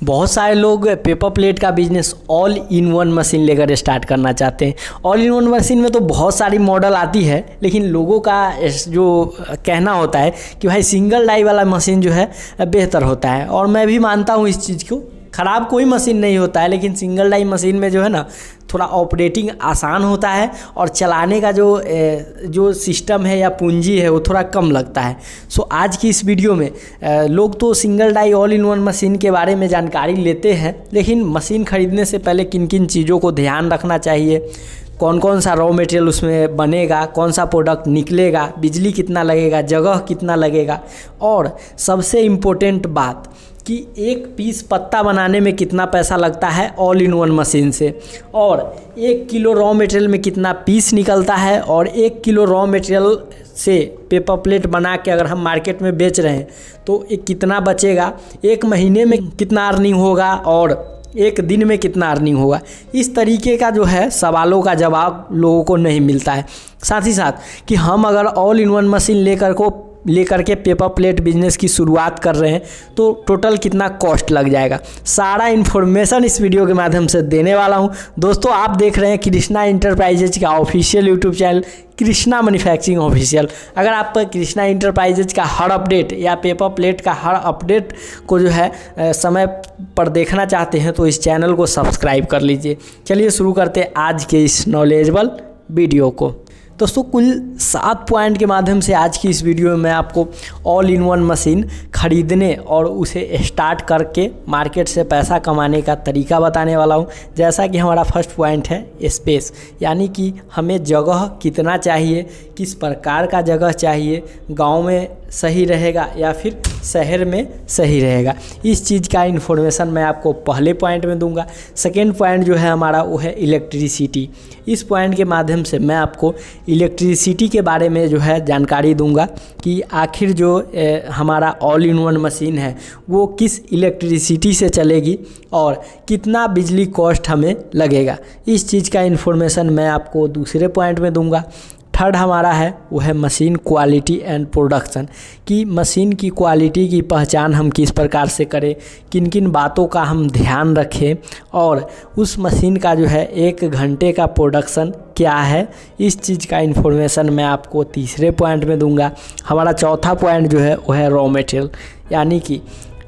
बहुत सारे लोग पेपर प्लेट का business all in one machine लेकर स्टार्ट करना चाहते हैं। ऑल इन वन मशीन में तो बहुत सारी मॉडल आती है, लेकिन लोगों का जो कहना होता है कि भाई सिंगल डाई वाला मशीन जो है बेहतर होता है, और मैं भी मानता हूँ इस चीज़ को। ख़राब कोई मशीन नहीं होता है, लेकिन सिंगल डाई मशीन में जो है ना थोड़ा ऑपरेटिंग आसान होता है और चलाने का जो सिस्टम है या पूंजी है वो थोड़ा कम लगता है। सो आज की इस वीडियो में लोग तो single die all in one machine के बारे में जानकारी लेते हैं, लेकिन मशीन ख़रीदने से पहले किन किन चीज़ों को ध्यान रखना चाहिए, कौन कौन सा रॉ मटेरियल उसमें बनेगा, कौन सा प्रोडक्ट निकलेगा, बिजली कितना लगेगा, जगह कितना लगेगा, और सबसे इम्पोर्टेंट बात कि एक पीस पत्ता बनाने में कितना पैसा लगता है ऑल इन वन मशीन से, और 1 किलो रॉ मटेरियल में कितना पीस निकलता है, और 1 किलो रॉ मटेरियल से पेपर प्लेट बना के अगर हम मार्केट में बेच रहे हैं तो कितना बचेगा, 1 महीने में कितना अर्निंग होगा और 1 दिन में कितना अर्निंग होगा। इस तरीके का जो है सवालों का जवाब लोगों को नहीं मिलता है। साथ ही साथ कि हम अगर ऑल इन वन मशीन लेकर के पेपर प्लेट बिजनेस की शुरुआत कर रहे हैं तो टोटल कितना कॉस्ट लग जाएगा, सारा इन्फॉर्मेशन इस वीडियो के माध्यम से देने वाला हूं। दोस्तों, आप देख रहे हैं कृष्णा इंटरप्राइजेज का official YouTube channel Krishna manufacturing official. अगर आप कृष्णा इंटरप्राइजेज का हर अपडेट या पेपर प्लेट का हर अपडेट को जो है समय पर देखना चाहते हैं तो इस चैनल को सब्सक्राइब कर लीजिए। चलिए शुरू करते हैं आज के इस नॉलेजेबल वीडियो को। दोस्तों, कुल 7 पॉइंट के माध्यम से आज की इस वीडियो में मैं आपको ऑल इन वन मशीन खरीदने और उसे स्टार्ट करके मार्केट से पैसा कमाने का तरीका बताने वाला हूं। जैसा कि हमारा फर्स्ट पॉइंट है स्पेस, यानी कि हमें जगह कितना चाहिए, किस प्रकार का जगह चाहिए, गांव में सही रहेगा या फिर शहर में सही रहेगा, इस चीज़ का इन्फॉर्मेशन मैं आपको पहले पॉइंट में दूंगा। सेकेंड पॉइंट जो है हमारा वो है इलेक्ट्रिसिटी। इस पॉइंट के माध्यम से मैं आपको इलेक्ट्रिसिटी के बारे में जो है जानकारी दूंगा कि आखिर जो हमारा ऑल इन वन मशीन है वो किस इलेक्ट्रिसिटी से चलेगी और कितना बिजली कॉस्ट हमें लगेगा, इस चीज़ का इन्फॉर्मेशन मैं आपको दूसरे पॉइंट में दूंगा। थर्ड हमारा है वो है मशीन क्वालिटी एंड प्रोडक्शन, कि मशीन की क्वालिटी की पहचान हम किस प्रकार से करें, किन किन बातों का हम ध्यान रखें, और उस मशीन का जो है 1 घंटे का प्रोडक्शन क्या है, इस चीज़ का इन्फॉर्मेशन मैं आपको तीसरे पॉइंट में दूंगा। हमारा चौथा पॉइंट जो है वो है रॉ मटेरियल, यानी कि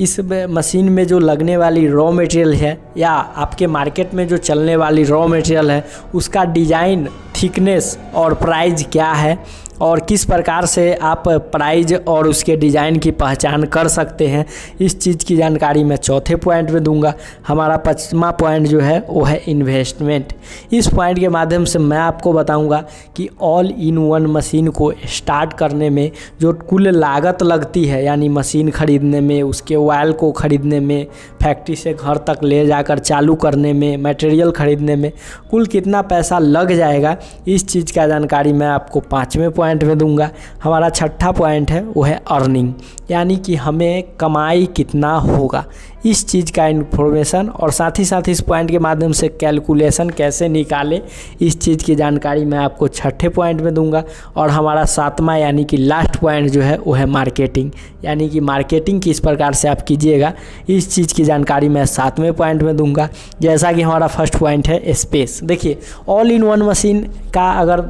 इस मशीन में जो लगने वाली रॉ मटेरियल है या आपके मार्केट में जो चलने वाली रॉ मटेरियल है उसका डिज़ाइन, थिकनेस और प्राइस क्या है, और किस प्रकार से आप प्राइस और उसके डिज़ाइन की पहचान कर सकते हैं, इस चीज़ की जानकारी मैं चौथे पॉइंट में दूंगा। हमारा 5वां पॉइंट जो है वो है इन्वेस्टमेंट। इस पॉइंट के माध्यम से मैं आपको बताऊंगा कि ऑल इन वन मशीन को स्टार्ट करने में जो कुल लागत लगती है, यानी मशीन ख़रीदने में, उसके ऑयल को ख़रीदने में, फैक्ट्री से घर तक ले जाकर चालू करने में, मटेरियल ख़रीदने में कुल कितना पैसा लग जाएगा, इस चीज़ का जानकारी मैं आपको 5वें पॉइंट में दूंगा। हमारा 6ठा पॉइंट है वो है अर्निंग, यानी कि हमें कमाई कितना होगा, इस चीज़ का इन्फॉर्मेशन, और साथ ही साथ इस पॉइंट के माध्यम से कैलकुलेशन कैसे निकाले, इस चीज़ की जानकारी मैं आपको 6ठे पॉइंट में दूंगा। और हमारा 7वां यानी कि लास्ट पॉइंट जो है वो है मार्केटिंग, यानी कि मार्केटिंग किस प्रकार से आप कीजिएगा, इस चीज़ की जानकारी मैं 7वें पॉइंट में दूंगा। जैसा कि हमारा फर्स्ट पॉइंट है स्पेस। देखिए, ऑल इन वन मशीन का अगर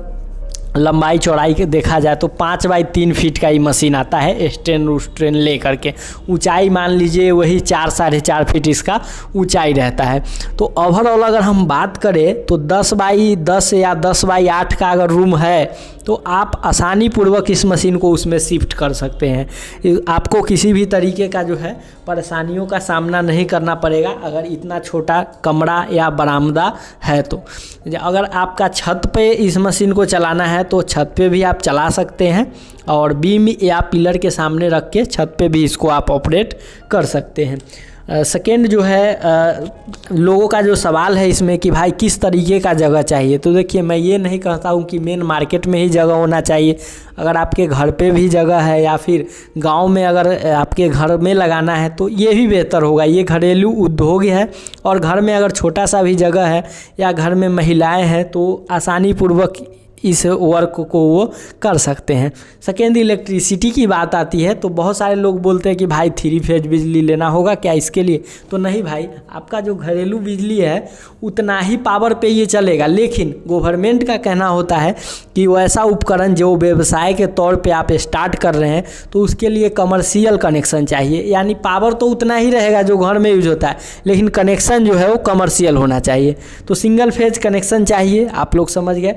लंबाई चौड़ाई के देखा जाए तो 5 बाई 3 फीट का ही मशीन आता है, स्ट्रेन ले करके। ऊंचाई मान लीजिए वही 4 साढ़े 4 फीट इसका ऊंचाई रहता है। तो ओवरऑल अगर हम बात करें तो 10 बाई 10 या 10 बाई 8 का अगर रूम है तो आप आसानी पूर्वक इस मशीन को उसमें शिफ्ट कर सकते हैं। आपको किसी भी तरीके का जो है परेशानियों का सामना नहीं करना पड़ेगा अगर इतना छोटा कमरा या बरामदा है तो। अगर आपका छत पे इस मशीन को चलाना है तो छत पे भी आप चला सकते हैं, और बीम या पिलर के सामने रख के छत पे भी इसको आप ऑपरेट कर सकते हैं। सेकेंड जो है लोगों का जो सवाल है इसमें कि भाई किस तरीके का जगह चाहिए, तो देखिए मैं ये नहीं कहता हूँ कि मेन मार्केट में ही जगह होना चाहिए। अगर आपके घर पे भी जगह है या फिर गांव में अगर आपके घर में लगाना है तो ये भी बेहतर होगा। ये घरेलू उद्योग है, और घर में अगर छोटा सा भी जगह है या घर में महिलाएं हैं तो आसानी पूर्वक इस वर्क को वो कर सकते हैं। सेकेंड, इलेक्ट्रिसिटी की बात आती है तो बहुत सारे लोग बोलते हैं कि भाई 3 फेज बिजली लेना होगा क्या इसके लिए, तो नहीं भाई, आपका जो घरेलू बिजली है उतना ही पावर पे ये चलेगा। लेकिन गवर्नमेंट का कहना होता है कि वैसा उपकरण जो व्यवसाय के तौर पे आप स्टार्ट कर रहे हैं तो उसके लिए कमर्शियल कनेक्शन चाहिए, यानी पावर तो उतना ही रहेगा जो घर में यूज होता है, लेकिन कनेक्शन जो है वो कमर्शियल होना चाहिए। तो सिंगल फेज कनेक्शन चाहिए, आप लोग समझ गए।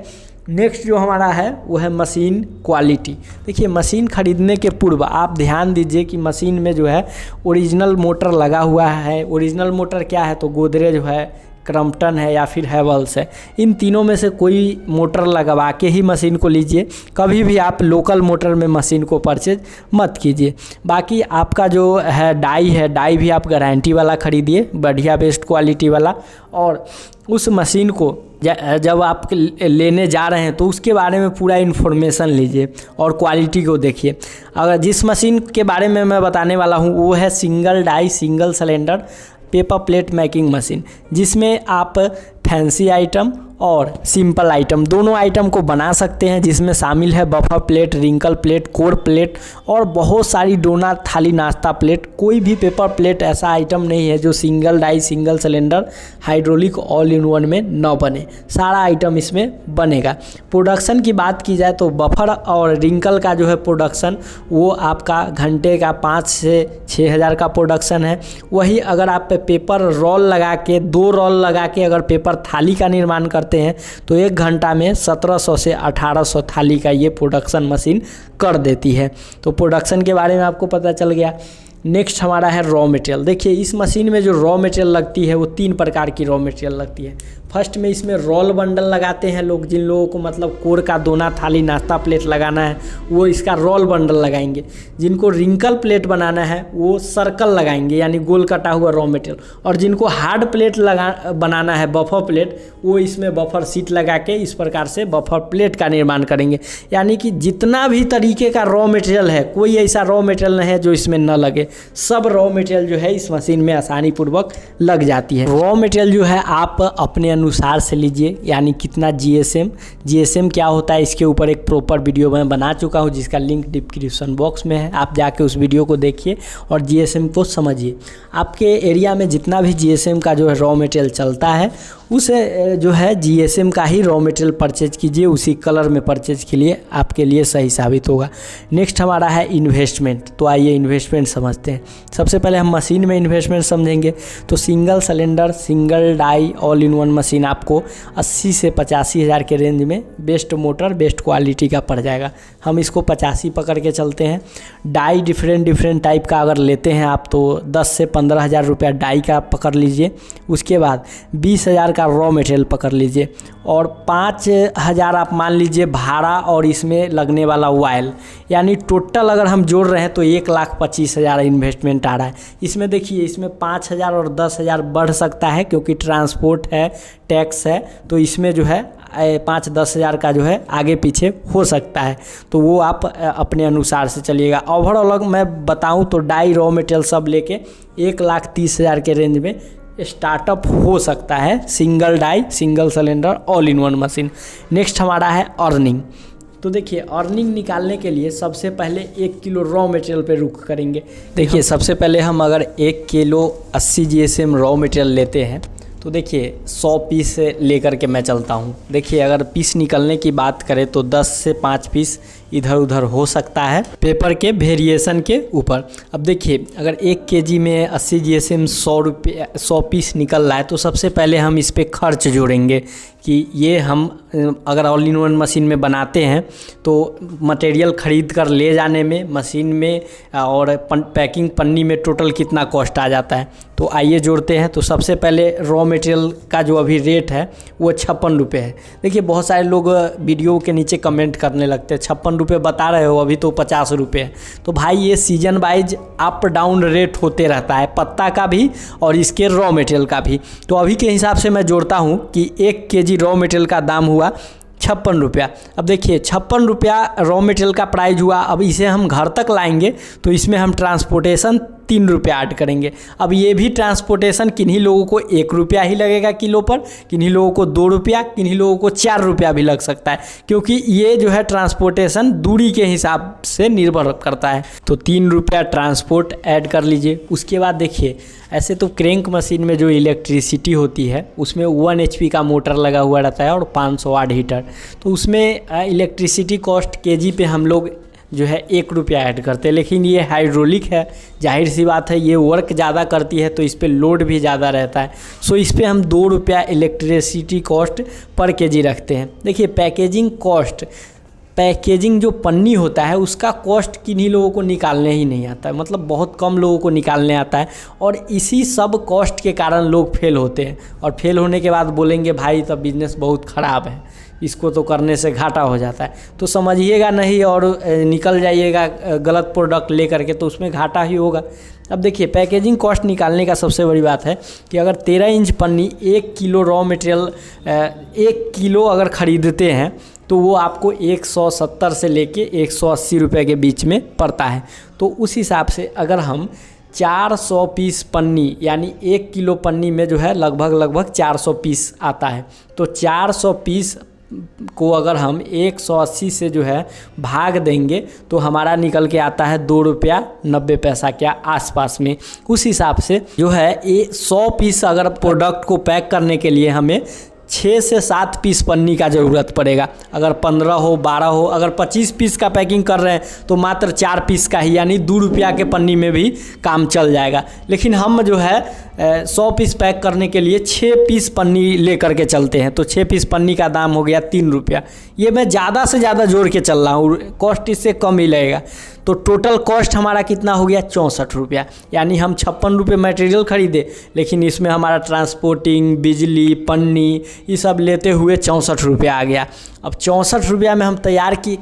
नेक्स्ट जो हमारा है वो है मशीन क्वालिटी। देखिए, मशीन खरीदने के पूर्व आप ध्यान दीजिए कि मशीन में जो है ओरिजिनल मोटर लगा हुआ है। ओरिजिनल मोटर क्या है, तो गोदरेज है, क्रम्पटन है या फिर हैवेल्स है। इन तीनों में से कोई मोटर लगवा के ही मशीन को लीजिए। कभी भी आप लोकल मोटर में मशीन को परचेज मत कीजिए। बाकी आपका जो है डाई भी आप गारंटी वाला खरीदिए, बढ़िया बेस्ट क्वालिटी वाला। और उस मशीन को जब आप लेने जा रहे हैं तो उसके बारे में पूरा इन्फॉर्मेशन लीजिए और क्वालिटी को देखिए। अगर जिस मशीन के बारे में मैं बताने वाला हूँ वो है single die single cylinder paper plate making machine, जिसमें आप फैंसी आइटम और सिंपल आइटम दोनों आइटम को बना सकते हैं, जिसमें शामिल है buffer plate, wrinkle plate, core plate और बहुत सारी डोना, थाली, नाश्ता प्लेट। कोई भी पेपर प्लेट ऐसा आइटम नहीं है जो single die single cylinder hydraulic all in one में न बने, सारा आइटम इसमें बनेगा। प्रोडक्शन की बात की जाए तो बफर और रिंकल का जो है प्रोडक्शन वो आपका घंटे का 5 से 6 हज़ार का प्रोडक्शन है। वही अगर आप पेपर रोल लगा के 2 रोल लगा के अगर पेपर थाली का निर्माण करते हैं तो 1 घंटा में 1700 से 1800 थाली का ये प्रोडक्शन मशीन कर देती है। तो प्रोडक्शन के बारे में आपको पता चल गया। नेक्स्ट हमारा है रॉ मटेरियल। देखिए, इस मशीन में जो रॉ मटेरियल लगती है वो 3 प्रकार की रॉ मटेरियल लगती है। फर्स्ट में इसमें रोल बंडल लगाते हैं लोग, जिन लोगों को मतलब कोर का दोना, थाली, नाश्ता प्लेट लगाना है वो इसका रोल बंडल लगाएंगे। जिनको रिंकल प्लेट बनाना है वो सर्कल लगाएंगे, यानी गोल कटा हुआ रॉ मटेरियल। और जिनको हार्ड प्लेट बनाना है बफर प्लेट, वो इसमें बफर सीट लगा के इस प्रकार से बफर प्लेट का निर्माण करेंगे। यानी कि जितना भी तरीके का रॉ मटेरियल है, कोई ऐसा रॉ मटेरियल नहीं है जो इसमें न लगे। सब रॉ मटेरियल जो है इस मशीन में आसानी पूर्वक लग जाती है। रॉ मटेरियल जो है आप अपने अनुसार से लीजिए, यानी कितना जीएसएम क्या होता है इसके ऊपर एक प्रॉपर वीडियो मैं बना चुका हूँ, जिसका लिंक डिस्क्रिप्शन बॉक्स में है। आप जाके उस वीडियो को देखिए और जीएसएम को समझिए। आपके एरिया में जितना भी जीएसएम का जो है रॉ मटेरियल चलता है उस जो है जीएसएम का ही रॉ मटेरियल परचेज कीजिए, उसी कलर में परचेज के लिए आपके लिए सही साबित होगा। नेक्स्ट हमारा है इन्वेस्टमेंट। तो आइए इन्वेस्टमेंट समझते हैं। सबसे पहले हम मशीन में इन्वेस्टमेंट समझेंगे। तो single cylinder single die all in one machine आपको 80 से 85 हज़ार के रेंज में बेस्ट मोटर बेस्ट क्वालिटी का पड़ जाएगा। हम इसको 85 पकड़ के चलते हैं। डाई डिफरेंट टाइप का अगर लेते हैं आप तो 10 से 15 हज़ार रुपया डाई का पकड़ लीजिए। उसके बाद 20 हज़ार का रॉ मटेरियल पकड़ लीजिए और 5,000 आप मान लीजिए भाड़ा और इसमें लगने वाला वायल, यानी टोटल अगर हम जोड़ रहे हैं तो 1,25,000 इन्वेस्टमेंट आ रहा है। इसमें देखिए, इसमें 5,000 और 10,000 बढ़ सकता है क्योंकि ट्रांसपोर्ट है, टैक्स है, तो इसमें जो है 5-10 हज़ार का जो है आगे पीछे हो सकता है। तो वो आप अपने अनुसार से चलिएगा। ओवरऑल मैं बताऊं तो डाई रॉ मटेरियल सब लेके 1,30,000 के रेंज में स्टार्टअप हो सकता है single die single cylinder all in one machine. Next हमारा है अर्निंग। तो देखिए, अर्निंग निकालने के लिए सबसे पहले 1 किलो रॉ मटेरियल पे रुख करेंगे। देखिए, सबसे पहले हम अगर 1 किलो 80 जीएसएम रॉ मटेरियल लेते हैं तो देखिए 100 पीस लेकर के मैं चलता हूँ। देखिए, अगर पीस निकलने की बात करें तो 10 से 5 पीस इधर उधर हो सकता है पेपर के वेरिएशन के ऊपर। अब देखिए, अगर 1 केजी में 80 जीएसएम 100 पीस निकल रहा है तो सबसे पहले हम इस पे खर्च जोड़ेंगे कि ये हम अगर ऑल इन वन मशीन में बनाते हैं तो मटेरियल ख़रीद कर ले जाने में, मशीन में और पैकिंग पन्नी में टोटल कितना कॉस्ट आ जाता है। तो आइए जोड़ते हैं। तो सबसे पहले रॉ मटेरियल का जो अभी रेट है वो 56 रुपये है। देखिए, बहुत सारे लोग वीडियो के नीचे कमेंट करने लगते हैं 56 रुपये बता रहे हो, अभी तो 50 रुपये है। तो भाई ये season wise up down rate होते रहता है, पत्ता का भी और इसके रॉ मटेरियल का भी। तो अभी के हिसाब से मैं जोड़ता हूँ कि 1 केजी रॉ मटेरियल का दाम हुआ ₹56। अब देखिए 56 रुपया रॉ मटेरियल का प्राइस हुआ। अब इसे हम घर तक लाएंगे तो इसमें हम ट्रांसपोर्टेशन 3 रुपया ऐड करेंगे। अब ये भी ट्रांसपोर्टेशन किन्हीं लोगों को 1 रुपया ही लगेगा किलो पर, किन्हीं लोगों को 2 रुपया, किन्हीं लोगों को 4 रुपया भी लग सकता है, क्योंकि ये जो है ट्रांसपोर्टेशन दूरी के हिसाब से निर्भर करता है। तो 3 रुपया ट्रांसपोर्ट ऐड कर लीजिए। उसके बाद देखिए ऐसे तो क्रैंक मशीन में जो इलेक्ट्रिसिटी होती है उसमें 1 HP का मोटर लगा हुआ रहता है और 500 वाट हीटर, तो उसमें इलेक्ट्रिसिटी कॉस्ट केजी पे हम लोग जो है 1 रुपया ऐड करते हैं। लेकिन ये हाइड्रोलिक है, जाहिर सी बात है ये वर्क ज़्यादा करती है तो इस पर लोड भी ज़्यादा रहता है, सो इस पर हम 2 रुपया इलेक्ट्रिसिटी कॉस्ट पर केजी रखते हैं। देखिए पैकेजिंग कॉस्ट, पैकेजिंग जो पन्नी होता है उसका कॉस्ट किन्हीं लोगों को निकालने ही नहीं आता है, मतलब बहुत कम लोगों को निकालने आता है, और इसी सब कॉस्ट के कारण लोग फेल होते हैं। और फेल होने के बाद बोलेंगे भाई तब बिज़नेस बहुत ख़राब है, इसको तो करने से घाटा हो जाता है। तो समझिएगा नहीं और निकल जाइएगा गलत प्रोडक्ट ले करके, तो उसमें घाटा ही होगा। अब देखिए पैकेजिंग कॉस्ट निकालने का सबसे बड़ी बात है कि अगर 13 इंच पन्नी 1 किलो रॉ मटेरियल 1 किलो अगर ख़रीदते हैं तो वो आपको 170 से लेके 180 रुपये के बीच में पड़ता है। तो उस हिसाब से अगर हम 400 पीस पन्नी, यानी 1 किलो पन्नी में जो है लगभग 400 पीस आता है, तो 400 पीस को अगर हम 180 से जो है भाग देंगे तो हमारा निकल के आता है 2 रुपया 90 पैसा के आसपास में। उस हिसाब से जो है 100 पीस अगर प्रोडक्ट को पैक करने के लिए हमें 6 से 7 पीस पन्नी का ज़रूरत पड़ेगा। अगर 15 हो 12 हो, अगर 25 पीस का पैकिंग कर रहे हैं तो मात्र 4 पीस का ही, यानी 2 रुपया के पन्नी में भी काम चल जाएगा। लेकिन हम जो है 100 पीस पैक करने के लिए 6 पीस पन्नी ले करके चलते हैं, तो 6 पीस पन्नी का दाम हो गया 3 रुपया। ये मैं ज़्यादा से ज़्यादा जोड़ के चल रहा हूँ, कॉस्ट इससे कम ही लगेगा। तो टोटल कॉस्ट हमारा कितना हो गया 64 रुपया, यानी हम 56 रुपये मटेरियल खरीदे, लेकिन इसमें हमारा ट्रांसपोर्टिंग, बिजली, पन्नी ये सब लेते हुए 64 रुपया आ गया। अब 64 रुपया में हम तैयार किए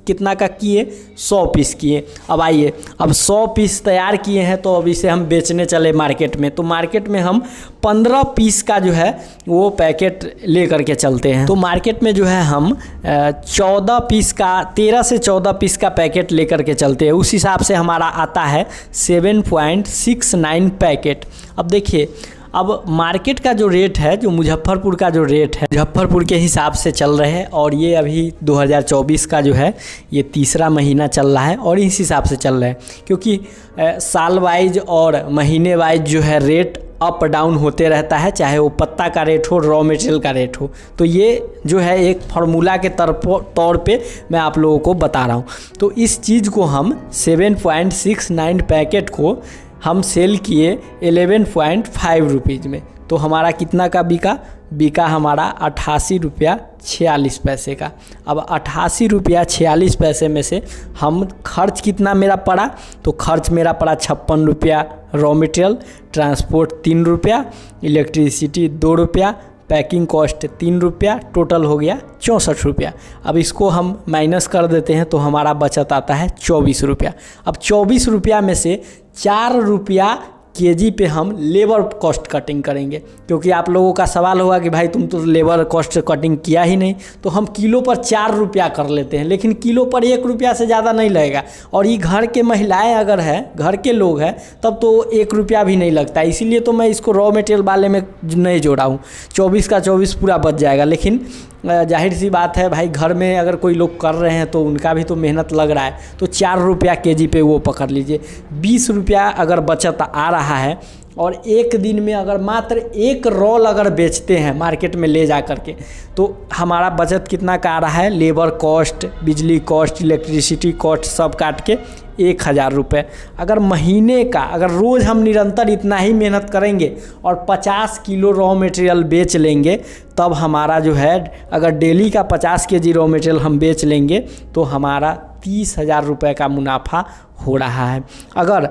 कितना का किए 100 पीस किए। अब आइए, अब 100 पीस तैयार किए हैं तो अब इसे हम बेचने चले मार्केट में, तो मार्केट में हम 15 पीस का जो है वो पैकेट ले करके चलते हैं। तो मार्केट में जो है हम 14 पीस का, 13 से 14 पीस का पैकेट ले करके चलते हैं। उस हिसाब से हमारा आता है 7.69 पैकेट। अब देखिए अब मार्केट का जो रेट है, जो मुजफ्फरपुर का जो रेट है, मुजफ्फरपुर के हिसाब से चल रहे हैं, और ये अभी 2024 का जो है ये 3रा महीना चल रहा है और इस हिसाब से चल रहा है, क्योंकि साल वाइज और महीने वाइज जो है रेट अप डाउन होते रहता है, चाहे वो पत्ता का रेट हो, रॉ मटेरियल का रेट हो। तो ये जो है एक फार्मूला के तौर पे मैं आप लोगों को बता रहा हूँ। तो इस चीज़ को हम 7.69 पैकेट को हम सेल किए 11.5 रुपीज़ में, तो हमारा कितना का बिका हमारा 88 रुपया 46 पैसे का। अब 88 रुपया 46 पैसे में से हम खर्च कितना मेरा पड़ा, तो खर्च मेरा पड़ा 56 रुपया रॉ मटेरियल, ट्रांसपोर्ट 3 रुपया, इलेक्ट्रिसिटी 2 रुपया, पैकिंग कॉस्ट 3 रुपया, टोटल हो गया 64 रुपया। अब इसको हम माइनस कर देते हैं तो हमारा बचत आता है 24 रुपया। अब 24 रुपया में से 4 रुपया केजी पे हम लेबर कॉस्ट कटिंग करेंगे, क्योंकि आप लोगों का सवाल होगा कि भाई तुम तो लेबर कॉस्ट कटिंग किया ही नहीं, तो हम किलो पर 4 रुपया कर लेते हैं, लेकिन किलो पर 1 रुपया से ज़्यादा नहीं लगेगा। और ये घर के महिलाएं अगर है, घर के लोग हैं, तब तो 1 रुपया भी नहीं लगता, इसीलिए तो मैं इसको रॉ मटेरियल वाले में नहीं जोड़ा हूँ। 24 का 24 पूरा बच जाएगा। लेकिन जाहिर सी बात है भाई, घर में अगर कोई लोग कर रहे हैं तो उनका भी तो मेहनत लग रहा है, तो 4 रुपया केजी पे वो पकड़ लीजिए। 20 रुपया अगर बचत आ रहा है, और एक दिन में अगर मात्र 1 रोल अगर बेचते हैं मार्केट में ले जा करके, तो हमारा बचत कितना का आ रहा है, लेबर कॉस्ट, बिजली कॉस्ट, इलेक्ट्रिसिटी कॉस्ट सब काट के 1000 रुपये। अगर महीने का, अगर रोज़ हम निरंतर इतना ही मेहनत करेंगे और 50 किलो रॉ मटेरियल बेच लेंगे, तब हमारा जो है, अगर डेली का 50 केजी रॉ मटेरियल हम बेच लेंगे तो हमारा 30,000 रुपये का मुनाफा हो रहा है। अगर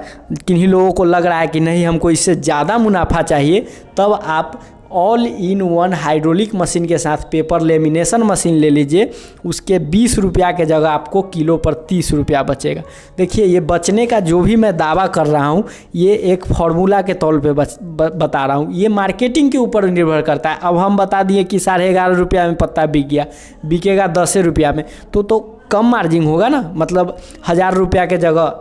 किन्हीं लोगों को लग रहा है कि नहीं हमको इससे ज़्यादा मुनाफा चाहिए, तब आप all in one hydraulic machine के साथ पेपर लेमिनेशन मशीन ले लीजिए। उसके 20 रुपया के जगह आपको किलो पर 30 रुपया बचेगा। देखिए ये बचने का जो भी मैं दावा कर रहा हूँ ये एक फार्मूला के तौर पे बता रहा हूँ, ये मार्केटिंग के ऊपर निर्भर करता है। अब हम बता दिए कि 11.5 रुपया में पत्ता बिक गया, बिकेगा 10 रुपया में तो कम मार्जिन होगा ना, मतलब 1000 रुपया के जगह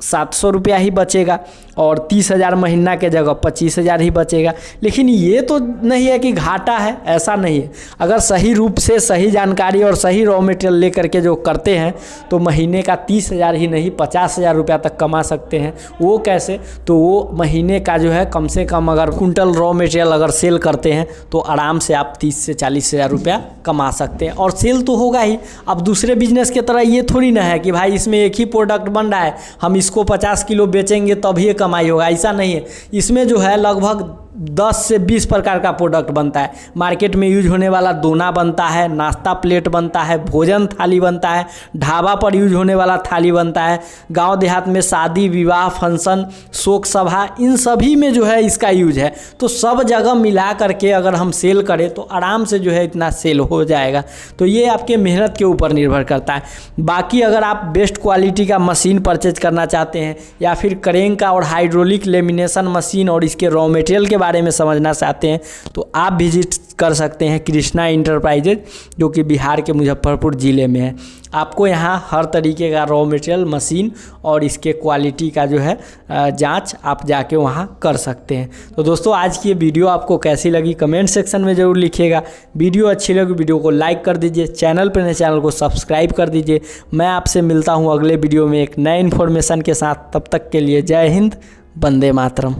700 रुपया ही बचेगा और 30,000 महीना के जगह 25,000 ही बचेगा। लेकिन ये तो नहीं है कि घाटा है, ऐसा नहीं है। अगर सही रूप से सही जानकारी और सही रॉ मटेरियल लेकर के जो करते हैं तो महीने का 30,000 ही नहीं 50,000 रुपया तक कमा सकते हैं। वो कैसे? तो वो महीने का जो है कम से कम अगर कुंटल रॉ मटेरियल अगर सेल करते हैं तो आराम से आप 30 से 40,000 रुपया कमा सकते हैं और सेल तो होगा ही। अब दूसरे बिजनेस की तरह ये थोड़ी ना है कि भाई इसमें एक ही प्रोडक्ट बन रहा है, हम इसको 50 किलो बेचेंगे तभी ये कमाई होगा, ऐसा नहीं है। इसमें जो है लगभग 10 से 20 प्रकार का प्रोडक्ट बनता है। मार्केट में यूज होने वाला दोना बनता है, नाश्ता प्लेट बनता है, भोजन थाली बनता है, ढाबा पर यूज होने वाला थाली बनता है, गांव देहात में शादी विवाह फंक्शन शोक सभा इन सभी में जो है इसका यूज है। तो सब जगह मिला करके अगर हम सेल करें तो आराम से जो है इतना सेल हो जाएगा। तो ये आपके मेहनत के ऊपर निर्भर करता है। बाकी अगर आप बेस्ट क्वालिटी का मशीन परचेज करना चाहते हैं या फिर क्रेन का और हाइड्रोलिक लेमिनेशन मशीन और इसके रॉ मटेरियल के बारे में समझना चाहते हैं तो आप विजिट कर सकते हैं कृष्णा इंटरप्राइजेज, जो कि बिहार के मुजफ्फरपुर ज़िले में है। आपको यहाँ हर तरीके का रॉ मटेरियल मशीन और इसके क्वालिटी का जो है जांच आप जाके वहाँ कर सकते हैं। तो दोस्तों आज की ये वीडियो आपको कैसी लगी कमेंट सेक्शन में ज़रूर लिखिएगा। वीडियो अच्छी लगी वीडियो को लाइक कर दीजिए, चैनल पर नए चैनल को सब्सक्राइब कर दीजिए। मैं आपसे मिलता हूँ अगले वीडियो में एक नए इन्फॉर्मेशन के साथ। तब तक के लिए जय हिंद, वंदे मातरम।